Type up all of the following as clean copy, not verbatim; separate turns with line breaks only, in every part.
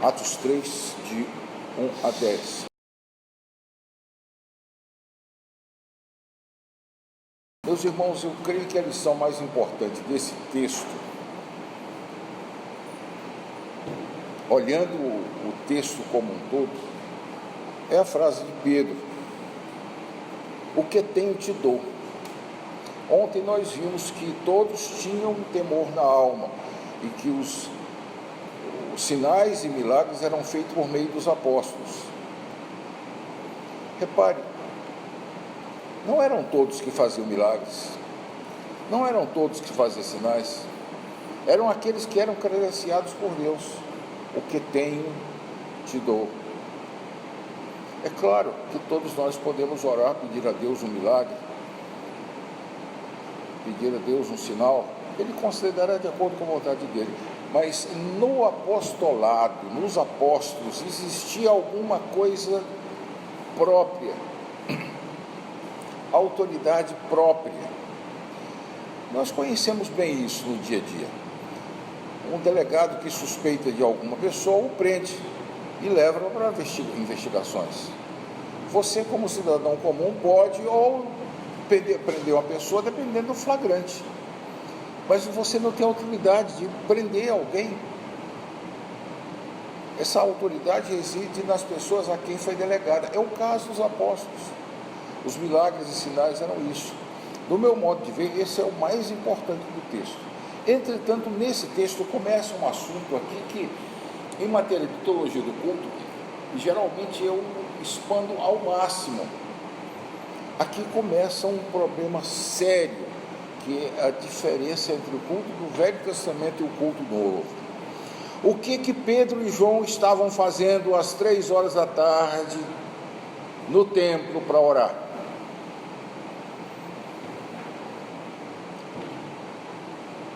Atos 3, de 1 a 10. Meus irmãos, eu creio que a lição mais importante desse texto, olhando o texto como um todo, é a frase de Pedro: o que tenho te dou. Ontem nós vimos que todos tinham um temor na alma e que os sinais e milagres eram feitos por meio dos apóstolos. Repare, não eram todos que faziam milagres, não eram todos que faziam sinais, eram aqueles que eram credenciados por Deus. O que tenho te dou. É claro que todos nós podemos orar, pedir a Deus um milagre, pedir a Deus um sinal, Ele considerará de acordo com a vontade dele. Mas no apostolado, nos apóstolos, existia alguma coisa própria, autoridade própria. Nós conhecemos bem isso no dia a dia. Um delegado que suspeita de alguma pessoa o prende e leva para investigações. Você, como cidadão comum, pode ou prender uma pessoa dependendo do flagrante, mas você não tem autoridade de prender alguém. Essa autoridade reside nas pessoas a quem foi delegada. É o caso dos apóstolos. Os milagres e sinais eram isso. Do meu modo de ver, esse é o mais importante do texto. Entretanto, nesse texto começa um assunto aqui que, em matéria de teologia do culto, geralmente eu expando ao máximo. Aqui começa um problema sério, que é a diferença entre o culto do Velho Testamento e o culto novo. O que Pedro e João estavam fazendo às 3 horas da tarde no templo para orar?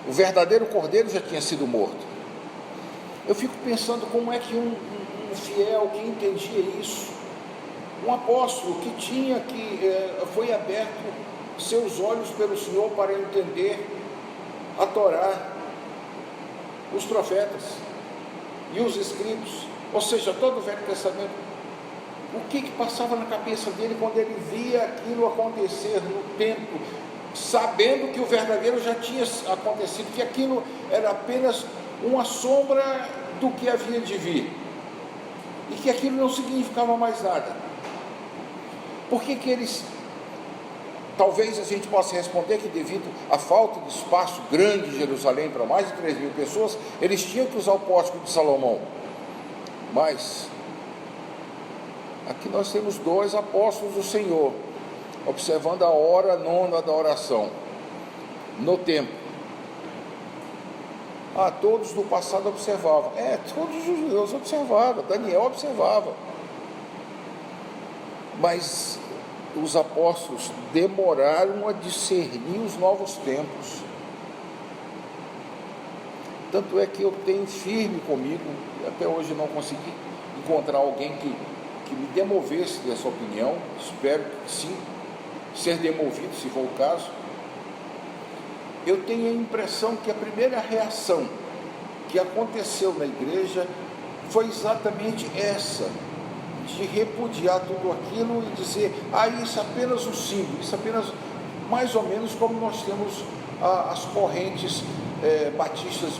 O verdadeiro cordeiro já tinha sido morto. Eu fico pensando como é que um fiel que entendia isso, um apóstolo que foi aberto seus olhos pelo Senhor para entender a Torá, os profetas e os escritos, ou seja, todo o Velho Testamento. O que passava na cabeça dele quando ele via aquilo acontecer no templo, sabendo que o verdadeiro já tinha acontecido, que aquilo era apenas uma sombra do que havia de vir, e que aquilo não significava mais nada? Por que eles... Talvez a gente possa responder que, devido à falta de espaço grande em Jerusalém para mais de 3.000 pessoas, eles tinham que usar o pórtico de Salomão. Mas aqui nós temos 2 apóstolos do Senhor observando a hora 9ª da oração no templo. Todos do passado observavam. Todos os judeus observavam, Daniel observava. Mas os apóstolos demoraram a discernir os novos tempos. Tanto é que eu tenho firme comigo, até hoje não consegui encontrar alguém que me demovesse dessa opinião. Espero que sim, ser demovido, se for o caso. Eu tenho a impressão que a primeira reação que aconteceu na igreja foi exatamente essa, de repudiar tudo aquilo e dizer: isso é apenas um símbolo, isso é apenas mais ou menos como nós temos as correntes batistas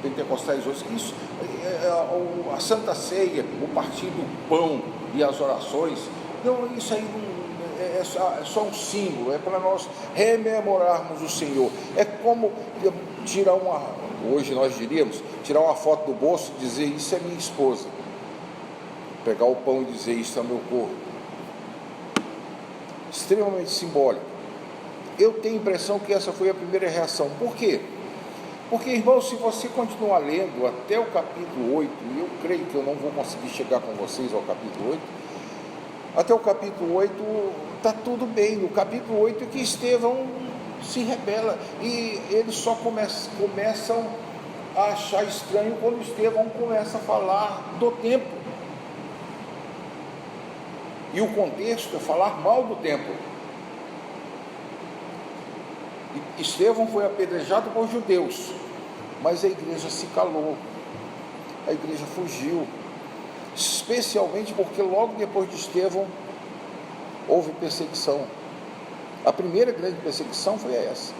pentecostais hoje. Isso, a Santa Ceia, o partir do pão e as orações, não, isso aí é só um símbolo, é para nós rememorarmos o Senhor. É como hoje nós diríamos, tirar uma foto do bolso e dizer: isso é minha esposa. Pegar o pão e dizer: isso é meu corpo. Extremamente simbólico. Eu tenho a impressão que essa foi a primeira reação. Por quê? Porque, irmãos, se você continuar lendo até o capítulo 8, e eu creio que eu não vou conseguir chegar com vocês ao capítulo 8, até o capítulo 8 está tudo bem. No capítulo 8 é que Estevão se rebela, e eles só começam a achar estranho quando Estevão começa a falar do templo. E o contexto é falar mal do templo. Estevão foi apedrejado por judeus, mas a igreja se calou. a igreja fugiu, especialmente porque logo depois de Estevão houve perseguição. A primeira grande perseguição foi essa.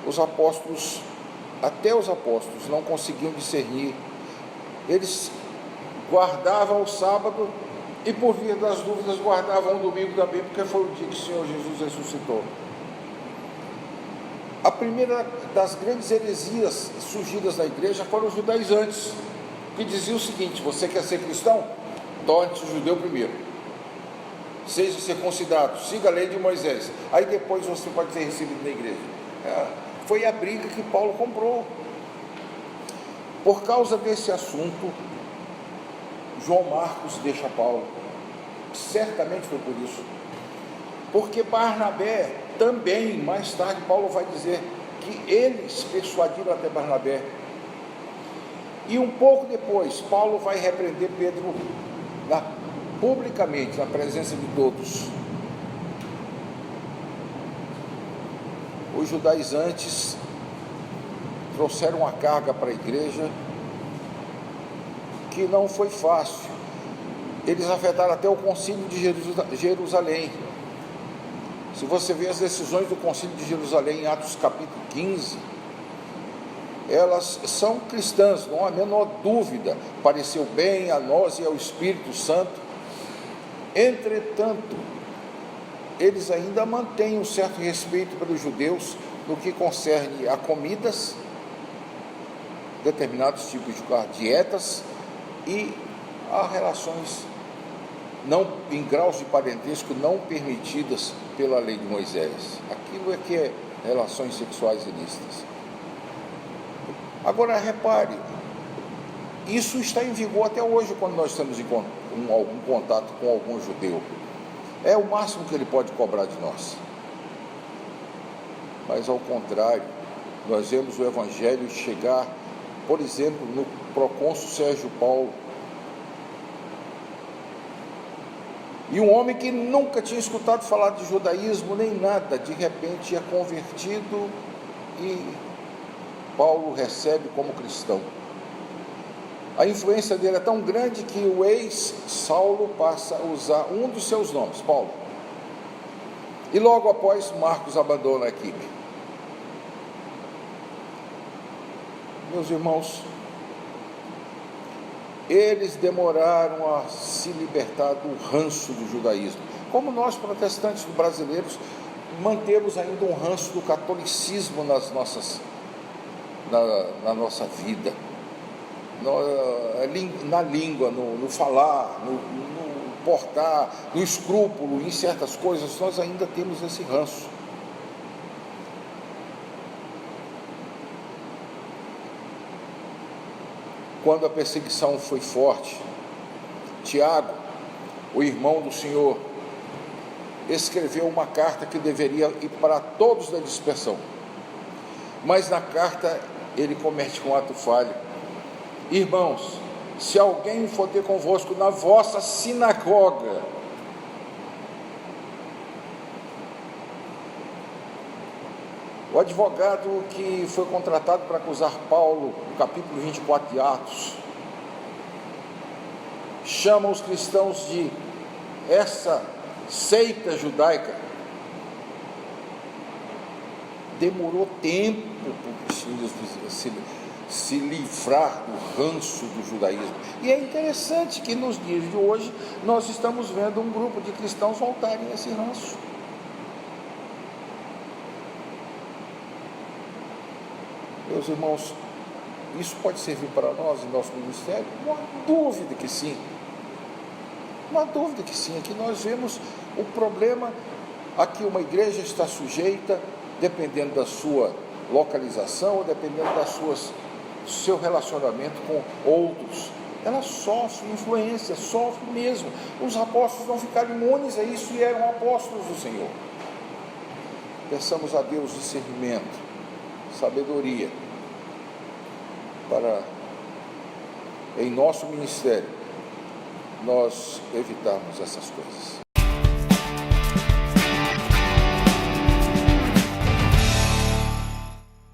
Os apóstolos, até os apóstolos, não conseguiam discernir. Eles guardavam o sábado e, por via das dúvidas, guardavam o domingo também, porque foi o dia que o Senhor Jesus ressuscitou. A primeira das grandes heresias surgidas na igreja foram os judaizantes, que diziam o seguinte: você quer ser cristão? Torne-se judeu primeiro, seja circuncidado, siga a lei de Moisés, aí depois você pode ser recebido na igreja. Foi a briga que Paulo comprou. Por causa desse assunto, João Marcos deixa Paulo. Certamente foi por isso. Porque Barnabé também, mais tarde, Paulo vai dizer que eles persuadiram até Barnabé. E um pouco depois, Paulo vai repreender Pedro publicamente, na presença de todos. Os judaizantes trouxeram uma carga para a igreja que não foi fácil. Eles afetaram até o concílio de Jerusalém. Se você vê as decisões do concílio de Jerusalém em Atos capítulo 15, elas são cristãs, não há a menor dúvida. Pareceu bem a nós e ao Espírito Santo. Entretanto, eles ainda mantêm um certo respeito pelos judeus no que concerne a comidas, determinados tipos de dietas e a relações não, em graus de parentesco não permitidas pela lei de Moisés. Aquilo é que é relações sexuais ilícitas. Agora repare, isso está em vigor até hoje quando nós estamos em algum contato com algum judeu. É o máximo que ele pode cobrar de nós. Mas ao contrário, nós vemos o Evangelho chegar, por exemplo, no procônsul Sérgio Paulo. E um homem que nunca tinha escutado falar de judaísmo nem nada, de repente é convertido e Paulo recebe como cristão. A influência dele é tão grande que o ex-Saulo passa a usar um dos seus nomes, Paulo. E logo após, Marcos abandona a equipe. Meus irmãos, eles demoraram a se libertar do ranço do judaísmo. Como nós, protestantes brasileiros, mantemos ainda um ranço do catolicismo na nossa vida. Na língua, no falar, no portar, no escrúpulo, em certas coisas, nós ainda temos esse ranço. Quando a perseguição foi forte, Tiago, o irmão do Senhor, escreveu uma carta que deveria ir para todos da dispersão. Mas na carta ele comete um ato falho. Irmãos, se alguém for ter convosco na vossa sinagoga, o advogado que foi contratado para acusar Paulo, no capítulo 24 de Atos, chama os cristãos de essa seita judaica. Demorou tempo para os cristianos se livrar do ranço do judaísmo. E é interessante que nos dias de hoje nós estamos vendo um grupo de cristãos voltarem a esse ranço. Meus irmãos, isso pode servir para nós em nosso ministério? Não há dúvida que sim. Não há dúvida que sim. Aqui nós vemos o problema a que uma igreja está sujeita, dependendo da sua localização ou dependendo do seu relacionamento com outros. Ela sofre influência, sofre mesmo. Os apóstolos não ficaram imunes a isso e eram apóstolos do Senhor. Peçamos a Deus discernimento, sabedoria, para, em nosso ministério, nós evitarmos essas coisas.